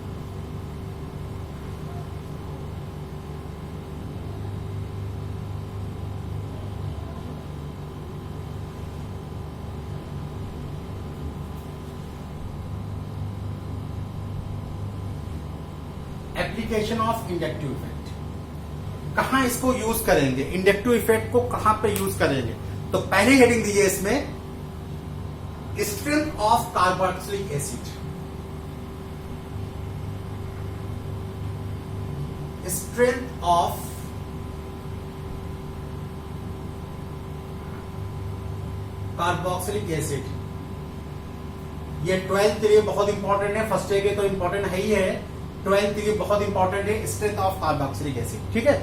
एप्लीकेशन ऑफ इंडक्टिव इफेक्ट, कहां इसको यूज करेंगे, इंडक्टिव इफेक्ट को कहां पे यूज करेंगे? तो पहली हेडिंग दीजिए इसमें, strength of carboxylic acid. Strength of carboxylic acid, ये 12th के लिए बहुत इंपॉर्टेंट है, फर्स्ट ईयर के तो इंपॉर्टेंट है ही है, 12th के लिए बहुत इंपॉर्टेंट है स्ट्रेंथ ऑफ कार्बोक्सिलिक एसिड। ठीक है,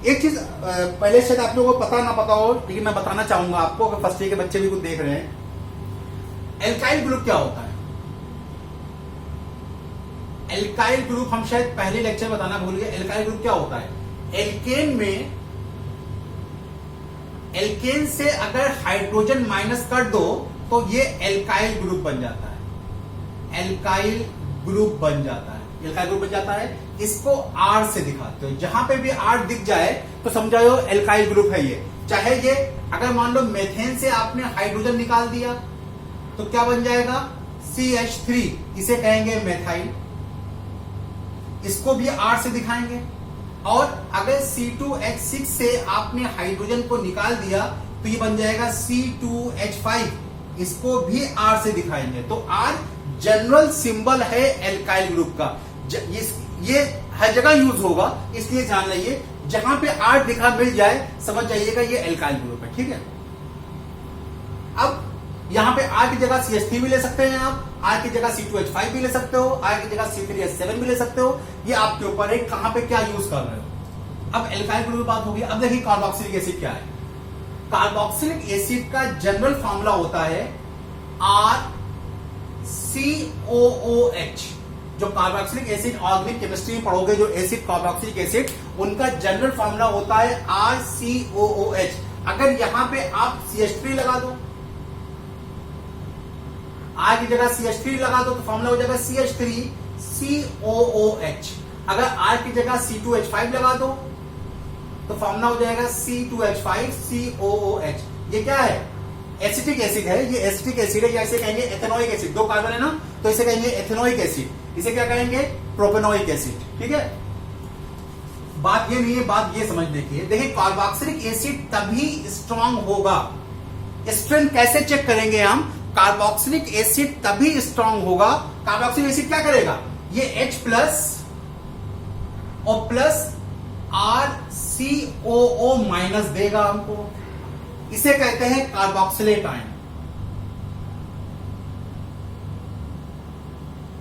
एक चीज पहले शायद आप लोगों को पता ना पता हो, लेकिन मैं बताना चाहूंगा आपको, अगर फर्स्ट ईयर के बच्चे भी कुछ देख रहे हैं। एल्काइल ग्रुप क्या होता है? एल्काइल ग्रुप हम शायद पहले लेक्चर में बताना भूल गए। एल्काइल ग्रुप क्या होता है? एल्केन में, एल्केन से अगर हाइड्रोजन माइनस कर दो तो ये एल्काइल ग्रुप बन जाता है। एल्काइल ग्रुप बन जाता है, एल्काइल ग्रुप बन जाता है। इसको आर से दिखाते हो, जहां पे भी आर दिख जाए तो समझाओ एल्काइल ग्रुप है ये। चाहे ये अगर मान लो मेथेन से आपने हाइड्रोजन निकाल दिया तो क्या बन जाएगा? CH3, इसे कहेंगे मेथाइल, इसको भी आर से दिखाएंगे। और अगर C2H6 से आपने हाइड्रोजन को निकाल दिया तो ये बन जाएगा C2H5, इसको भी आर से दिखाएंगे। तो आर जनरल सिंबल है एल्काइल ग्रुप का, ये हर जगह यूज होगा, इसलिए जान लीजिए जहां पे आर दिखा मिल जाए समझ जाइएगा ये एल्काइल ग्रुप है। ठीक है, अब यहां पे आर की जगह CH3 भी ले सकते हैं आप, आर की जगह C2H5 भी ले सकते हो, आर की जगह C3H7 भी ले सकते हो, ये आपके ऊपर है कहां पे क्या यूज कर रहे हो। अब एल्काइल ग्रुप की बात होगी। अब देखिए कार्बोक्सिलिक एसिड क्या है। कार्बोक्सिलिक एसिड का जनरल फॉर्मूला होता है RCOOH। जो कार्बोक्सिलिक एसिड ऑर्गेनिक केमिस्ट्री में पढ़ोगे, जो एसिड कार्बोक्सिलिक एसिड, उनका जनरल फॉर्मूला होता है RCOOH। अगर यहां पे आप CH3 लगा दो, आर की जगह CH3 लगा दो तो फॉर्मूला हो जाएगा CH3COOH। अगर आर की जगह C2H5 लगा दो तो फॉर्मूला हो जाएगा C2H5COOH। ये क्या है? एसिटिक एसिड है, ये एसिटिक एसिड है, या इसे कहेंगे एथेनोइक एसिड। दो कार्बन है ना, तो इसे कहेंगे एथेनोइक एसिड, इसे क्या कहेंगे? Propanoic acid. ठीक है, बात ये नहीं है, बात ये समझने की है। देखिए कार्बोक्सिलिक एसिड तभी स्ट्रांग होगा, स्ट्रेंथ कैसे चेक करेंगे हम? कार्बोक्सिलिक एसिड तभी स्ट्रांग होगा, कार्बोक्सिलिक एसिड क्या करेगा? ये H प्लस और प्लस RCOO माइनस देगा हमको, इसे कहते हैं कार्बोक्सिलेट आयन,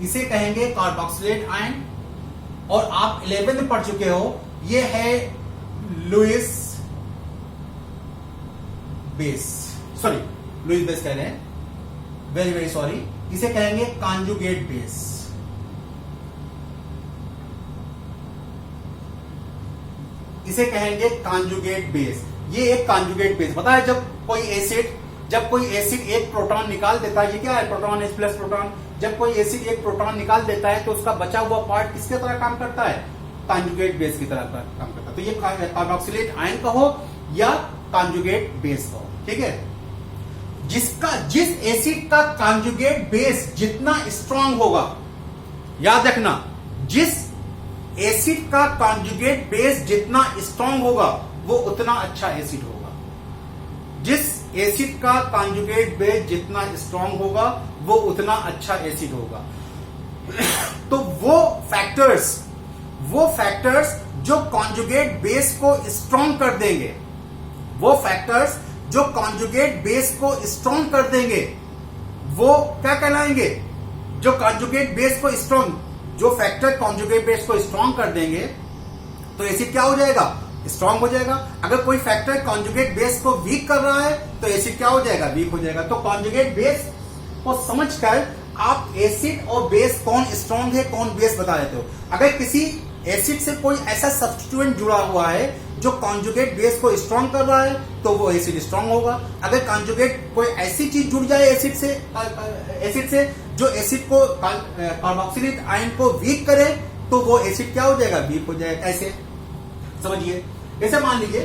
इसे कहेंगे कार्बोक्सिलेट आयन। और आप 11th में पढ़ चुके हो, ये है Lewis base, sorry Lewis base कह रहे हैं, वेरी वेरी सॉरी, इसे कहेंगे कॉन्जुगेट बेस। इसे कहेंगे कॉन्जुगेट बेस। ये एक कॉन्जुगेट बेस, पता है जब कोई एसिड एक प्रोटॉन निकाल देता है, ये क्या है? Proton H plus proton. जब कोई एसिड एक प्रोटॉन निकाल देता है तो उसका बचा हुआ पार्ट किसके तरह काम करता है? कॉन्जुगेट बेस की तरह काम करता है। तो ये कार्बोक्सिलेट आयन कहो या कॉन्जुगेट बेस कहो। ठीक है, जिस एसिड का कॉन्जुगेट बेस जितना स्ट्रांग होगा, याद रखना, जिस एसिड का कॉन्जुगेट बेस जितना स्ट्रांग होगा वो उतना अच्छा एसिड होगा। जिस एसिड का कॉन्जुगेट बेस जितना स्ट्रांग होगा वो उतना अच्छा एसिड होगा। तो वो फैक्टर्स जो कॉन्जुगेट बेस को स्ट्रांग कर देंगे, वो फैक्टर्स जो कॉन्जुगेट बेस को स्ट्रांग कर देंगे वो क्या कहलाएंगे? जो कॉन्जुगेट बेस को स्ट्रांग, जो फैक्टर कॉन्जुगेट बेस को स्ट्रांग कर देंगे तो एसिड क्या हो जाएगा? स्ट्रांग हो जाएगा। अगर कोई फैक्टर कॉन्जुगेट बेस को वीक कर रहा है तो एसिड क्या हो जाएगा? वीक हो जाएगा। तो कॉन्जुगेट बेस को समझकर आप एसिड और बेस कौन स्ट्रांग है कौन बेस बता देते हो। अगर किसी एसिड से कोई ऐसा सब्स्टिट्यूएंट जुड़ा हुआ है जो कॉन्जुगेट बेस को स्ट्रांग कर रहा है तो वो एसिड स्ट्रांग होगा। अगर कॉन्जुगेट कोई ऐसी चीज जुड़ जाए एसिड से जो एसिड को कार्बोक्सिलिक आयन को वीक करे तो वो एसिड क्या हो जाएगा, वीक हो जाएगा। ऐसे समझिए, जैसे मान लीजिए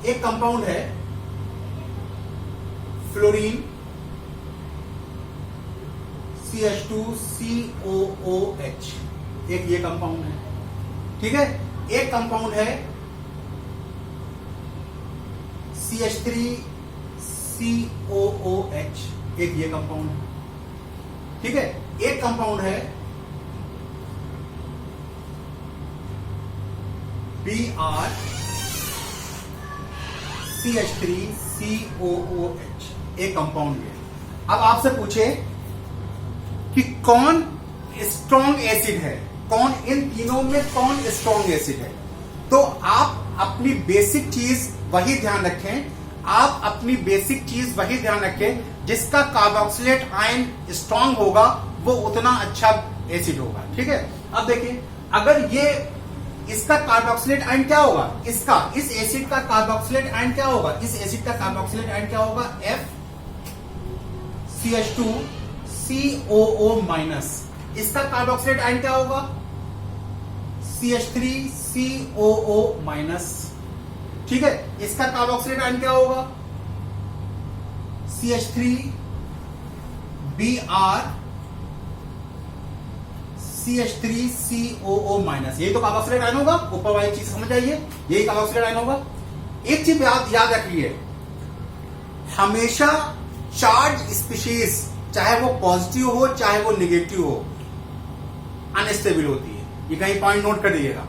एक कंपाउंड है फ्लोरीन CH2COOH, एक ये कंपाउंड है, ठीक है। एक कंपाउंड है CH3COOH, एक ये कंपाउंड है, ठीक है। एक कंपाउंड है BrCH3COOH, एक कंपाउंड है। अब आपसे पूछे कि कौन स्ट्रॉन्ग एसिड है, कौन इन तीनों में कौन स्ट्रॉन्ग एसिड है, तो आप अपनी बेसिक चीज वही ध्यान रखें, आप अपनी बेसिक चीज वही ध्यान रखें, जिसका कार्बोक्सिलेट आयन स्ट्रॉन्ग होगा वो उतना अच्छा एसिड होगा, ठीक है। अब देखिए, अगर ये इसका कार्बोक्सिलेट आयन क्या होगा, इस एसिड का कार्बोक्सिलेट आयन क्या होगा, इस एसिड का कार्बोक्सिलेट आयन क्या होगा, FCH2COO-, इसका कार्बोक्सिलेट आयन क्या होगा, CH3COO-, ठीक है। इसका कार्बोक्सिलेट आयन क्या होगा, CH3BrCH3COO-, यही तो कार्बोक्सिलेट आयन होगा, ऊपर वाली चीज समझ आइए, यही कार्बोक्सिलेट आयन होगा। एक चीज याद रखिए, हमेशा चार्ज स्पीशीज चाहे वो पॉजिटिव हो चाहे वो निगेटिव हो, अनस्टेबल होती है। ये कहीं पॉइंट नोट कर दीजिएगा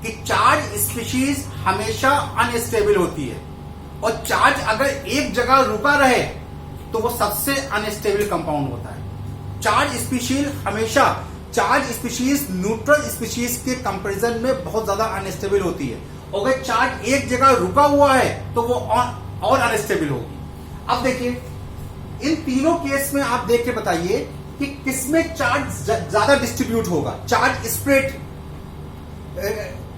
कि चार्ज स्पीशीज हमेशा अनस्टेबल होती है, और चार्ज अगर एक जगह रुका रहे तो वो सबसे अनस्टेबल कंपाउंड होता है। चार्ज स्पीशीज न्यूट्रल स्पीशीज के कंपैरिजन में बहुत ज्यादा अनस्टेबल होती है। अगर चार्ज एक जगह रुका हुआ है तो वो और अनस्टेबल होगी। अब देखिए, इन तीनों केस में आप देख के बताइए कि किसमें चार्ज ज्यादा डिस्ट्रीब्यूट होगा, चार्ज स्प्रेड,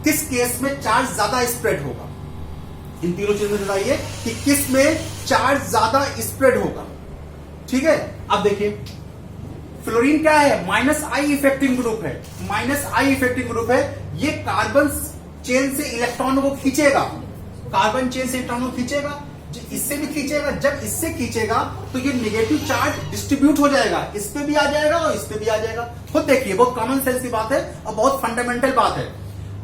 किस केस में चार्ज ज्यादा स्प्रेड होगा। इन तीनों चीजों में बताइए कि किस में चार्ज ज्यादा स्प्रेड होगा, ठीक है। अब देखिए, फ्लोरीन क्या है, -I इफेक्टिंग ग्रुप है, -I इफेक्टिंग ग्रुप है। ये कार्बन चेन से इलेक्ट्रॉनों को खींचेगा, कार्बन चेन से इलेक्ट्रॉनों को खींचेगा, इससे भी खींचेगा। जब इससे खींचेगा तो ये नेगेटिव चार्ज डिस्ट्रीब्यूट हो जाएगा, इस पे भी आ जाएगा और इस पे भी आ जाएगा। खुद देखिए, बहुत कॉमन सेंस की बात है और बहुत फंडामेंटल बात है।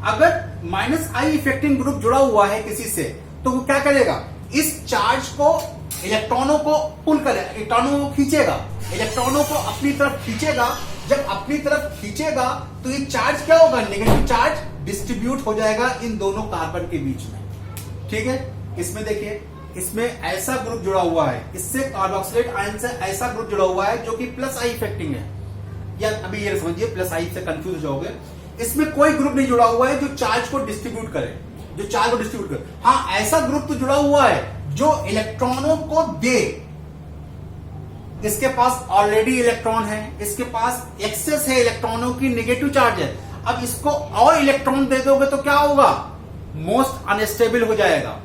अगर -I इफेक्टिंग ग्रुप जुड़ा हुआ है किसी से, तो वो क्या करेगा, इस चार्ज को, इलेक्ट्रॉनों को पुल करेगा, इलेक्ट्रॉनों को खींचेगा, इलेक्ट्रॉनों को अपनी तरफ खींचेगा। जब अपनी तरफ खींचेगा तो ये चार्ज क्या होगा, नेगेटिव चार्ज डिस्ट्रीब्यूट हो जाएगा इन दोनों कार्बन के बीच में, ठीक है। इसमें देखिए, इसमें ऐसा ग्रुप जुड़ा हुआ है, इससे कार्बोक्सिलेट आयन से ऐसा ग्रुप जुड़ा हुआ है जो कि +I इफेक्टिंग है। या अभी ये समझिए, +I से कंफ्यूज हो जाओगे। इसमें कोई ग्रुप नहीं जुड़ा हुआ है जो चार्ज को डिस्ट्रीब्यूट करे, जो चार्ज को डिस्ट्रीब्यूट करे। हाँ, ऐसा ग्रुप तो जुड़ा हुआ है जो इलेक्ट्रॉनों को दे। इसके पास ऑलरेडी इलेक्ट्रॉन है, इसके पास एक्सेस है इलेक्ट्रॉनों की, नेगेटिव चार्ज है। अब इसको और इलेक्ट्रॉन दे दोगे तो क्या होगा, मोस्ट अनस्टेबल हो जाएगा।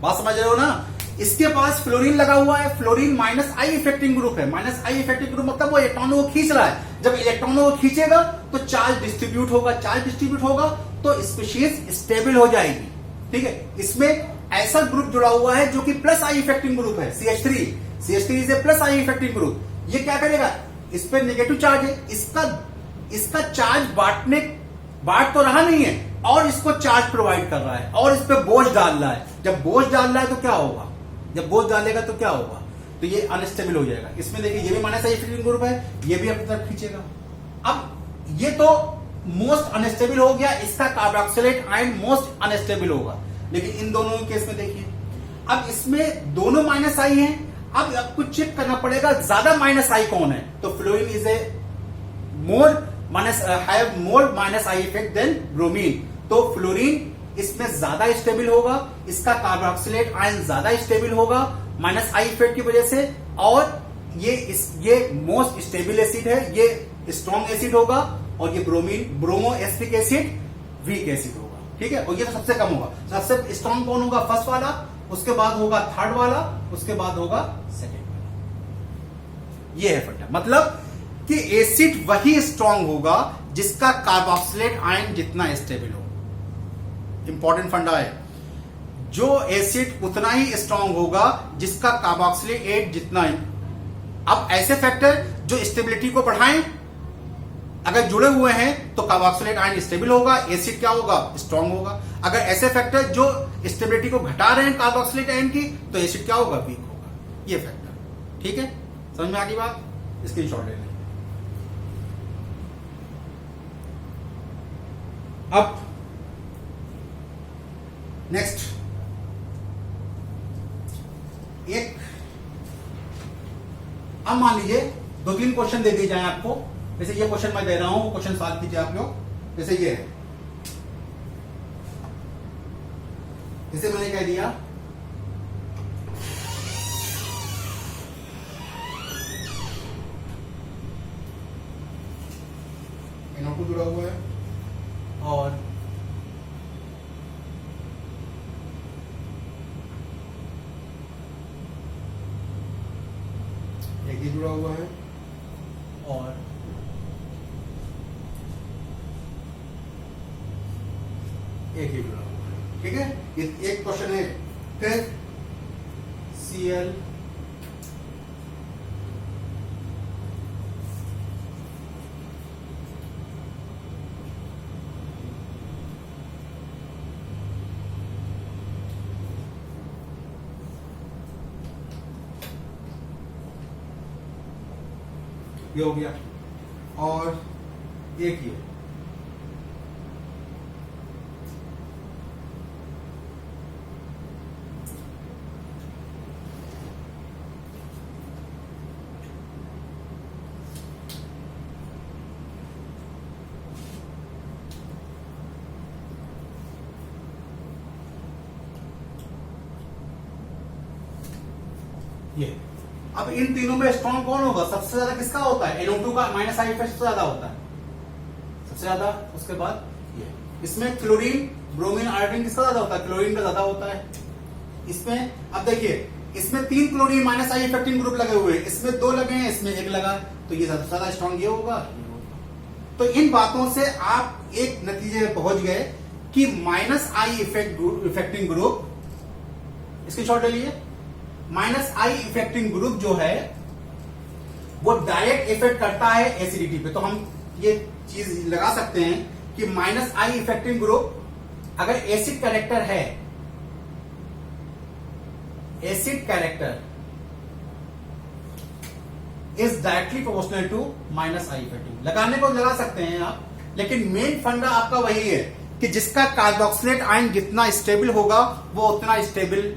बात समझ रहे हो ना। इसके पास फ्लोरीन लगा हुआ है, फ्लोरीन -I इफेक्टिंग ग्रुप है। -I इफेक्टिंग ग्रुप मतलब वो इलेक्ट्रॉनों को खींच रहा है। जब इलेक्ट्रॉनों को खींचेगा तो चार्ज डिस्ट्रीब्यूट होगा, चार्ज डिस्ट्रीब्यूट होगा तो स्पीशीज स्टेबल हो जाएगी, ठीक है। इसमें ऐसा ग्रुप जुड़ा हुआ है जो कि +I इफेक्टिंग ग्रुप है, CH3 is a +I effecting group. ये क्या करेगा, इस पर नेगेटिव चार्ज है, इसका चार्ज बांट तो रहा नहीं है और इसको चार्ज प्रोवाइड कर रहा है और इस पे बोझ डाल रहा है। जब बोझ डाल रहा है तो क्या होगा, जब बोझ डालेगा तो क्या होगा, तो ये अनस्टेबल हो जाएगा। इसमें देखिए, ये भी -I इफेक्टिंग ग्रुप है, ये भी अपनी तरफ खींचेगा। अब ये तो मोस्ट अनस्टेबल हो गया, इसका कार्बोक्सिलेट आयन मोस्ट अनस्टेबल होगा। लेकिन इन दोनों केस में देखिए, अब इसमें दोनों -I हैं। अब आपको चेक करना पड़ेगा ज्यादा -I कौन है, तो fluorine is a have more -I effect than bromine. तो फ्लोरीन इसमें ज्यादा स्टेबल होगा, इसका कार्बोक्सिलेट आयन ज्यादा स्टेबल होगा -I इफेक्ट की वजह से, और ये मोस्ट स्टेबल एसिड है, ये स्ट्रॉन्ग एसिड होगा, और ये bromo acetic acid weak acid होगा, ठीक है। और ये तो सबसे कम होगा। सबसे स्ट्रॉन्ग कौन होगा, फर्स्ट वाला, उसके बाद होगा थर्ड वाला, उसके बाद होगा सेकेंड वाला। ये है फंडा। मतलब कि एसिड वही स्ट्रांग होगा जिसका कार्बोक्सिलेट आयन जितना स्टेबल हो। इंपॉर्टेंट फंडा है, जो एसिड उतना ही स्ट्रांग होगा जिसका कार्बोक्सिलेट जितना ही। अब ऐसे फैक्टर जो स्टेबिलिटी को बढ़ाएं अगर जुड़े हुए हैं तो कार्बोक्सिलेट आयन स्टेबल होगा, एसिड क्या होगा, स्ट्रांग होगा। अगर ऐसे फैक्टर जो स्टेबिलिटी को घटा रहे हैं कार्बोक्सिलेट आयन की, तो एसिड क्या होगा, वीक होगा। ये फैक्टर, ठीक है, समझ में आ गई बात, स्क्रीनशॉट ले लें। अब नेक्स्ट एक, अब मान लीजिए 2-3 क्वेश्चन दे दिए जाए आपको। जैसे ये क्वेश्चन मैं दे रहा हूं, क्वेश्चन सॉल्व कीजिए आप लोग। जैसे ये है, जैसे मैंने कह दिया NO2 जुड़ा हुआ है और एक ही जुड़ा हुआ है और एक ही जुड़ा हुआ है, ठीक है। ये एक क्वेश्चन है। फिर Cl ये हो गया और एक ये ये। अब इन तीनों में स्ट्रॉन्ग कौन होगा, सबसे ज्यादा किसका होता है, NO2 का माइनस आई इफेक्ट सबसे ज्यादा होता है, सबसे ज्यादा। उसके बाद ये, इसमें क्लोरीन ब्रोमीन आयोडीन किसका ज्यादा होता है, क्लोरीन का ज्यादा होता है। इसमें अब देखिए, इसमें 3 chlorine minus I effecting group लगे हुए हैं, इसमें 2 लगे हैं, इसमें 1 लगा, तो ये सबसे ज्यादा स्ट्रॉन्ग ये होगा। तो इन बातों से आप एक नतीजे में पहुंच गए कि माइनस आई इफेक्टिंग ग्रुप, इसकी शॉर्ट ले लिए, माइनस आई इफेक्टिंग ग्रुप जो है वो डायरेक्ट इफेक्ट करता है एसिडिटी पे। तो हम ये चीज लगा सकते हैं कि माइनस आई इफेक्टिंग ग्रुप अगर एसिड कैरेक्टर है, acid character is directly proportional to minus I effecting. लगाने को लगा सकते हैं आप, लेकिन मेन फंडा आपका वही है कि जिसका कार्बोक्सिलेट आयन जितना स्टेबल होगा वो उतना स्टेबल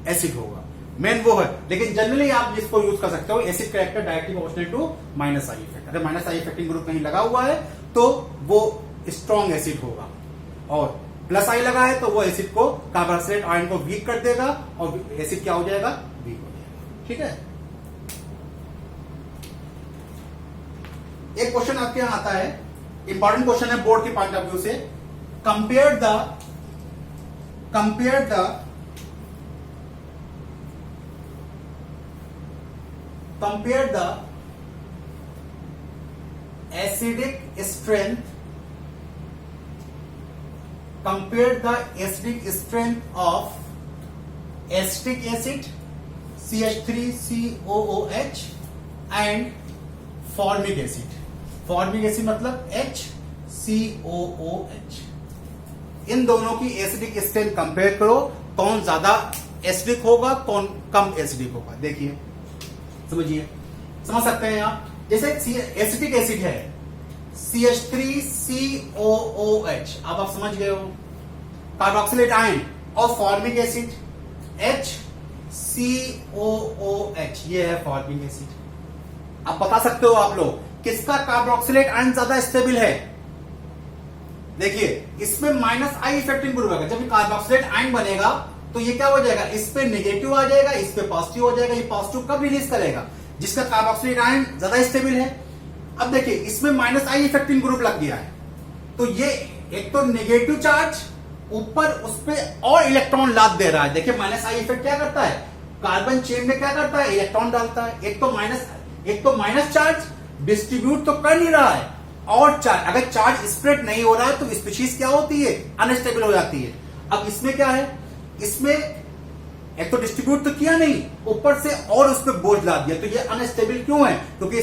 एसिड होगा, मेन वो है। लेकिन जनरली आप जिसको यूज कर सकते हो, acid character directly proportional to minus I effect. अगर माइनस आई इफेक्टिंग ग्रुप कहीं लगा हुआ है तो वो स्ट्रॉन्ग एसिड होगा, और प्लस आई लगा है तो वो एसिड को, कार्बोक्सिलेट आयन को वीक कर देगा और एसिड क्या हो जाएगा, वीक हो जाएगा, ठीक है। एक क्वेश्चन आपके यहां आता है, इंपॉर्टेंट क्वेश्चन है बोर्ड के पॉइंट ऑफ व्यू से। Compare the acidic strength, compare the acidic strength of acetic acid CH3COOH and formic acid। formic acid मतलब HCOOH। इन दोनों की एसिडिक स्ट्रेंथ कंपेयर करो, कौन ज्यादा एसिडिक होगा कौन कम एसिडिक होगा। देखिए, समझिए, समझ सकते हैं आप। जैसे एसिटिक एसिड है CH3COOH, अब आप समझ गए हो, कार्बोक्सिलेट आयन, और फॉर्मिक एसिड HCOOH, ये है फॉर्मिक एसिड। अब बता सकते हो आप लोग किसका कार्बोक्सिलेट आयन ज्यादा स्टेबल है। देखिए, इसमें माइनस आई इफेक्टिंग ग्रुप है, जब कार्बोक्सिलेट आयन बनेगा तो ये क्या हो जाएगा, इस पे नेगेटिव आ जाएगा, इस पे पॉजिटिव हो जाएगा। ये पॉजिटिव कब रिलीज करेगा, जिसका कार्बोक्सिलेट आयन ज्यादा स्टेबल है। अब देखिए, इसमें माइनस आई इफेक्टिंग ग्रुप लग गया है, तो ये एक तो नेगेटिव चार्ज ऊपर उस पे और इलेक्ट्रॉन लाद दे रहा है। देखिए, माइनस आई इफेक्ट क्या करता है, कार्बन चेन में क्या करता है, इलेक्ट्रॉन डालता है। एक तो माइनस एक तो माइनस चार्ज डिस्ट्रीब्यूट तो कर नहीं रहा है, और चार्ज अगर चार्ज स्प्रेड नहीं हो रहा है तो स्पीशीज क्या होती है, अनस्टेबल हो जाती है। अब इसमें क्या है, इसमें एक तो डिस्ट्रीब्यूट तो किया नहीं, ऊपर से और उस पर बोझ ला दिया, तो ये अनस्टेबल क्यों है, क्योंकि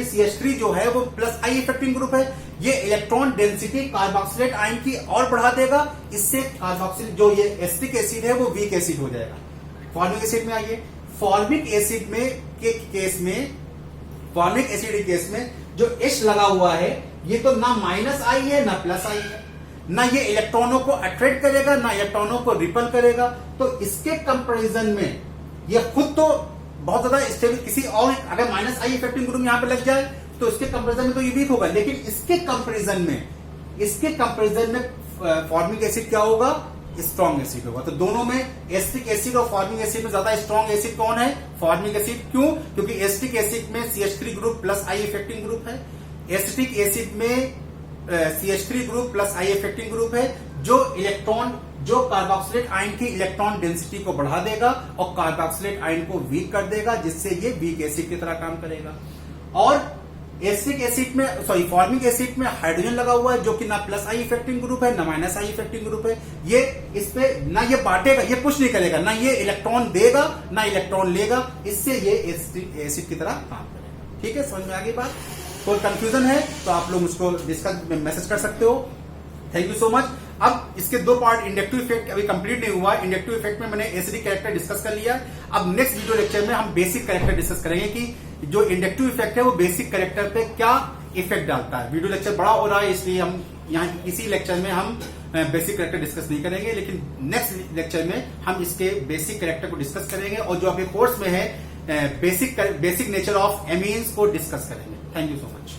CH3 जो है वो प्लस आई इफेक्टिंग ग्रुप है, ये इलेक्ट्रॉन डेंसिटी कार्बोक्सिलेट आयन की और बढ़ा देगा, इससे कार्बोक्सिल जो ये एसिटिक एसिड है वो वीक एसिड हो जाएगा। फॉर्मिक एसिड में आइए, फॉर्मिक एसिड में के केस में, फॉर्मिक एसिड के केस में जो H लगा हुआ है ये तो ना माइनस आई है ना प्लस आई है, ना ये इलेक्ट्रॉनों को अट्रैक्ट करेगा ना इलेक्ट्रॉनों को रिपल करेगा, तो इसके कंपैरिजन में ये खुद तो बहुत ज्यादा स्टेबल, किसी और अगर माइनस आई इफेक्टिंग ग्रुप यहां पे लग जाए तो इसके कंपैरिजन में तो ये वीक होगा, लेकिन इसके कंपैरिजन में फॉर्मिक एसिड क्या होगा, स्ट्रॉन्ग एसिड होगा। तो दोनों में एसिटिक एसिड और फॉर्मिक एसिड में ज्यादा स्ट्रॉन्ग एसिड कौन है, फॉर्मिक एसिड। क्यों, क्योंकि एसिटिक एसिड में CH3 ग्रुप प्लस आई इफेक्टिंग ग्रुप है, एसिटिक एसिड में CH3 ग्रुप प्लस आई इफेक्टिंग ग्रुप है, जो कार्बोक्सिलेट आयन की इलेक्ट्रॉन डेंसिटी को बढ़ा देगा और कार्बोक्सिलेट आयन को वीक कर देगा, जिससे ये वीक एसिड की तरह काम करेगा। और एसिटिक एसिड में फॉर्मिक एसिड में हाइड्रोजन लगा हुआ है जो कि ना प्लस आई इफेक्टिंग ग्रुप है ना माइनस आई इफेक्टिंग ग्रुप है, ये इस पे ना ये बांटेगा, ये पुश नहीं करेगा, ना ये इलेक्ट्रॉन देगा ना इलेक्ट्रॉन लेगा, इससे ये एसिटिक एसिड की तरह काम करेगा। ठीक है, समझ में आ गई बात। कोई कंफ्यूजन है तो आप लोग मुझको डिस्कस में मैसेज कर सकते हो। Thank you so much. अब इसके दो पार्ट, इंडक्टिव इफेक्ट अभी कंप्लीट नहीं हुआ। इंडक्टिव इफेक्ट में मैंने एसिडिक कैरेक्टर डिस्कस कर लिया। अब नेक्स्ट वीडियो लेक्चर में हम बेसिक कैरेक्टर डिस्कस करेंगे कि जो इंडक्टिव इफेक्ट है वो बेसिक कैरेक्टर पे क्या इफेक्ट डालता है। वीडियो लेक्चर बड़ा हो रहा है, इसलिए हम यहाँ इसी लेक्चर में हम बेसिक कैरेक्टर डिस्कस नहीं करेंगे, लेकिन नेक्स्ट लेक्चर में हम इसके बेसिक कैरेक्टर को डिस्कस करेंगे और जो आपके कोर्स में है बेसिक नेचर ऑफ एमीन्स को डिस्कस करेंगे। Thank you so much.